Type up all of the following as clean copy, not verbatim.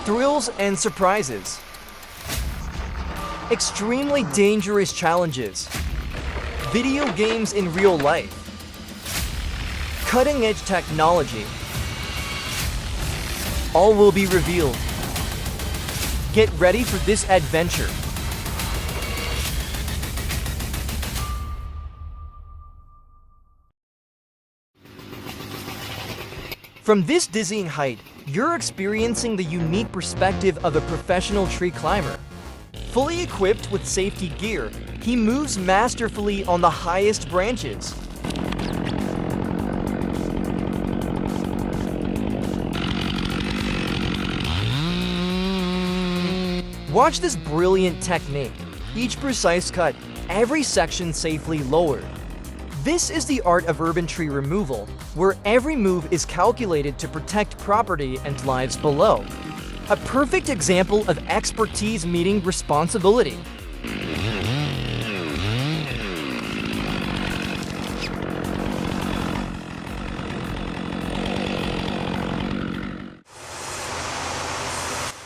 thrills and surprises, extremely dangerous challenges, video games in real life, cutting-edge technology. All will be revealed. Get ready for this adventure. From this dizzying height, you're experiencing the unique perspective of a professional tree climber. Fully equipped with safety gear, he moves masterfully on the highest branches. Watch this brilliant technique. Each precise cut, every section safely lowered. This is the art of urban tree removal, where every move is calculated to protect property and lives below. A perfect example of expertise meeting responsibility.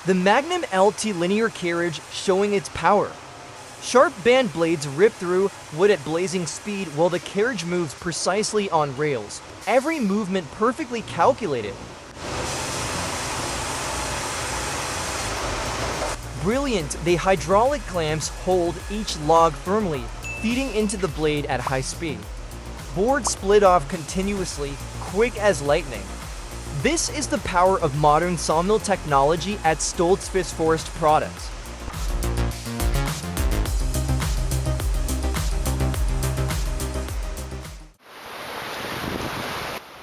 The Magnum LT linear carriage showing its power. Sharp band blades rip through wood at blazing speed while the carriage moves precisely on rails. Every movement perfectly calculated. Brilliant, the hydraulic clamps hold each log firmly, feeding into the blade at high speed. Boards split off continuously, quick as lightning. This is the power of modern sawmill technology at Stoltzfus Forest Products.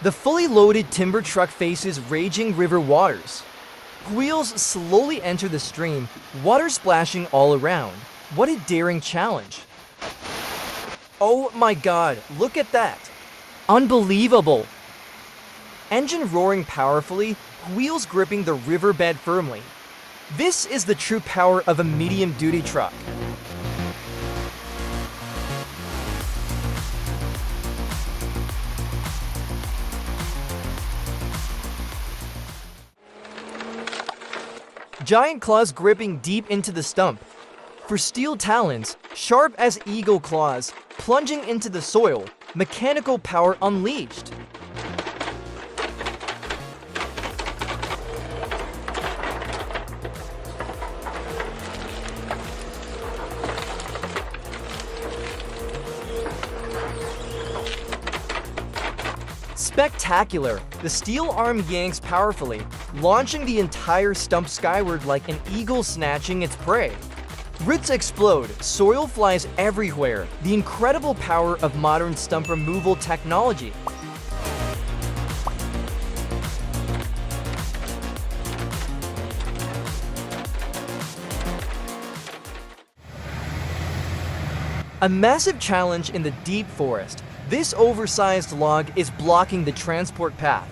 The fully loaded timber truck faces raging river waters. Wheels slowly enter the stream, water splashing all around. What a daring challenge. Oh my god, look at that. Unbelievable. Engine roaring powerfully, wheels gripping the riverbed firmly. This is the true power of a medium-duty truck. Giant claws gripping deep into the stump. For steel talons, sharp as eagle claws, plunging into the soil, mechanical power unleashed. Spectacular! The steel arm yanks powerfully, launching the entire stump skyward like an eagle snatching its prey. Roots explode, soil flies everywhere. The incredible power of modern stump removal technology. A massive challenge in the deep forest. This oversized log is blocking the transport path.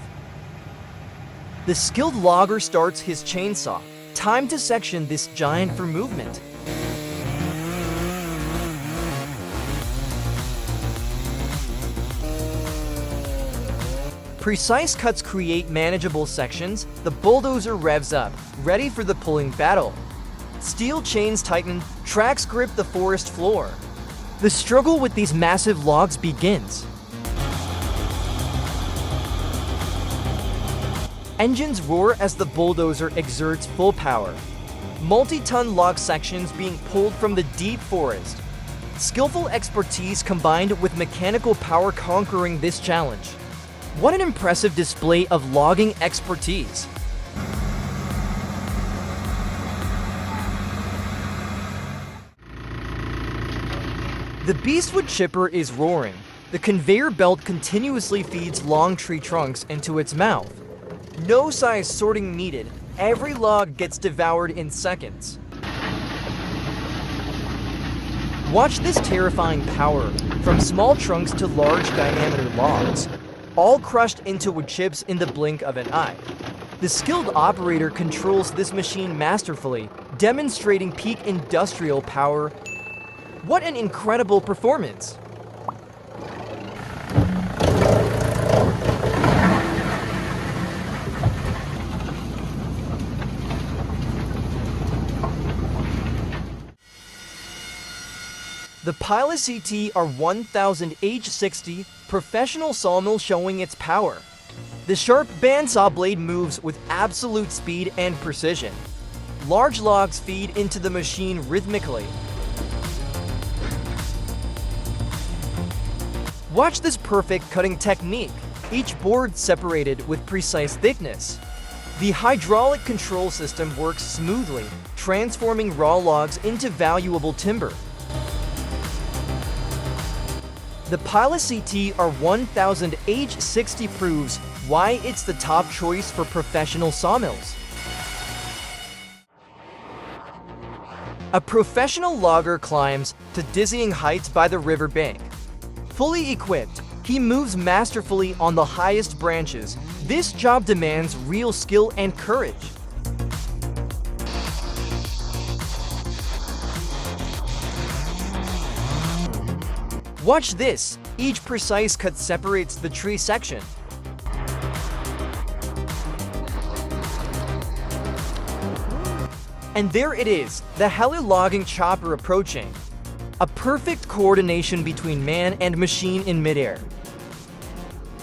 The skilled logger starts his chainsaw. Time to section this giant for movement. Precise cuts create manageable sections. The bulldozer revs up, ready for the pulling battle. Steel chains tighten, tracks grip the forest floor. The struggle with these massive logs begins. Engines roar as the bulldozer exerts full power. Multi-ton log sections being pulled from the deep forest. Skillful expertise combined with mechanical power conquering this challenge. What an impressive display of logging expertise. The beastwood chipper is roaring. The conveyor belt continuously feeds long tree trunks into its mouth. No size sorting needed. Every log gets devoured in seconds. Watch this terrifying power, from small trunks to large diameter logs, all crushed into wood chips in the blink of an eye. The skilled operator controls this machine masterfully, demonstrating peak industrial power. What an incredible performance! Pilot CT 1000 H60 professional sawmill showing its power. The sharp bandsaw blade moves with absolute speed and precision. Large logs feed into the machine rhythmically. Watch this perfect cutting technique, each board separated with precise thickness. The hydraulic control system works smoothly, transforming raw logs into valuable timber. The Pilot CT 1000 H60 proves why it's the top choice for professional sawmills. A professional logger climbs to dizzying heights by the riverbank. Fully equipped, he moves masterfully on the highest branches. This job demands real skill and courage. Watch this! Each precise cut separates the tree section. And there it is, the heli logging chopper approaching. A perfect coordination between man and machine in midair.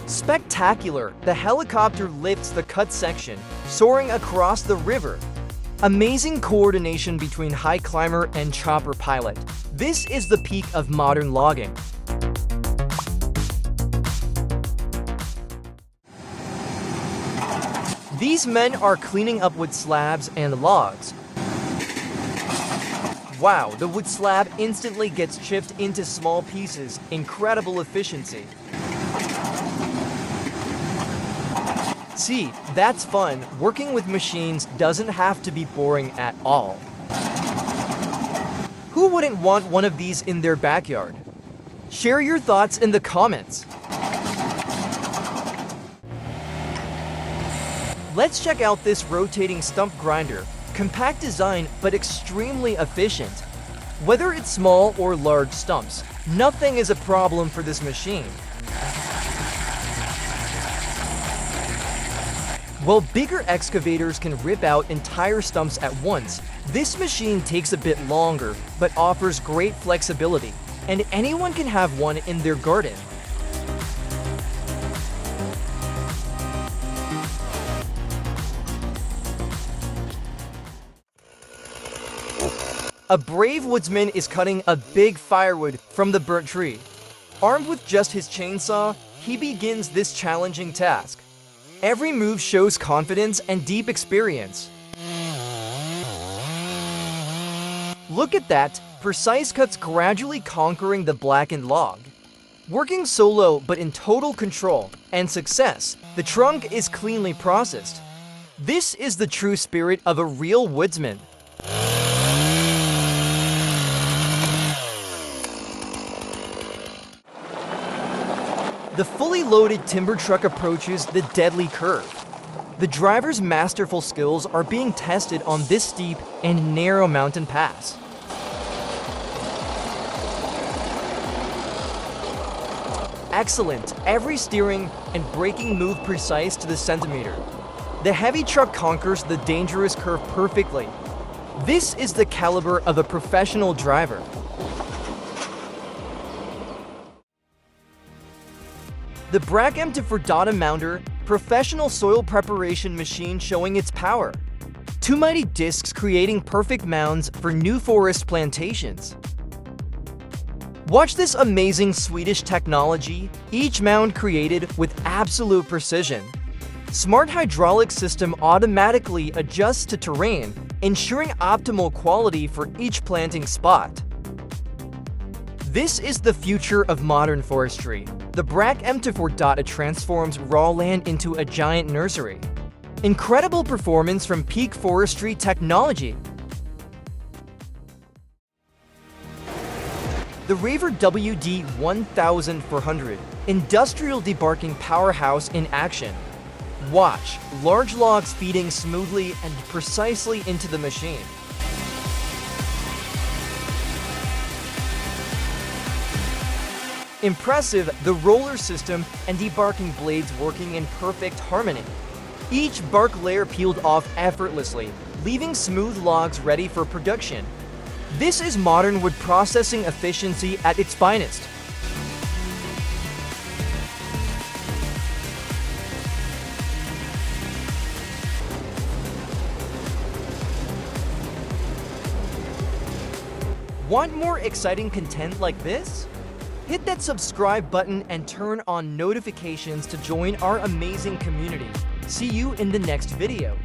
Spectacular! The helicopter lifts the cut section, soaring across the river. Amazing coordination between high climber and chopper pilot. This is the peak of modern logging. These men are cleaning up wood slabs and logs. Wow, the wood slab instantly gets chipped into small pieces. Incredible efficiency. See, that's fun. Working with machines doesn't have to be boring at all. Who wouldn't want one of these in their backyard? Share your thoughts in the comments. Let's check out this rotating stump grinder. Compact design, but extremely efficient. Whether it's small or large stumps, nothing is a problem for this machine. While bigger excavators can rip out entire stumps at once, this machine takes a bit longer, but offers great flexibility, and anyone can have one in their garden. A brave woodsman is cutting a big firewood from the burnt tree. Armed with just his chainsaw, he begins this challenging task. Every move shows confidence and deep experience. Look at that, precise cuts gradually conquering the blackened log. Working solo but in total control and success, the trunk is cleanly processed. This is the true spirit of a real woodsman. The fully loaded timber truck approaches the deadly curve. The driver's masterful skills are being tested on this steep and narrow mountain pass. Excellent! Every steering and braking move precise to the centimeter. The heavy truck conquers the dangerous curve perfectly. This is the caliber of a professional driver. The Brachem-to-Fordata Mounder, professional soil preparation machine showing its power. Two mighty discs creating perfect mounds for new forest plantations. Watch this amazing Swedish technology, each mound created with absolute precision. Smart hydraulic system automatically adjusts to terrain, ensuring optimal quality for each planting spot. This is the future of modern forestry. The Brachem-to-Fordata transforms raw land into a giant nursery. Incredible performance from peak forestry technology. The Raver WD 1400, industrial debarking powerhouse in action. Watch, large logs feeding smoothly and precisely into the machine. Impressive, the roller system and debarking blades working in perfect harmony. Each bark layer peeled off effortlessly, leaving smooth logs ready for production. This is modern wood processing efficiency at its finest. Want more exciting content like this? Hit that subscribe button and turn on notifications to join our amazing community. See you in the next video.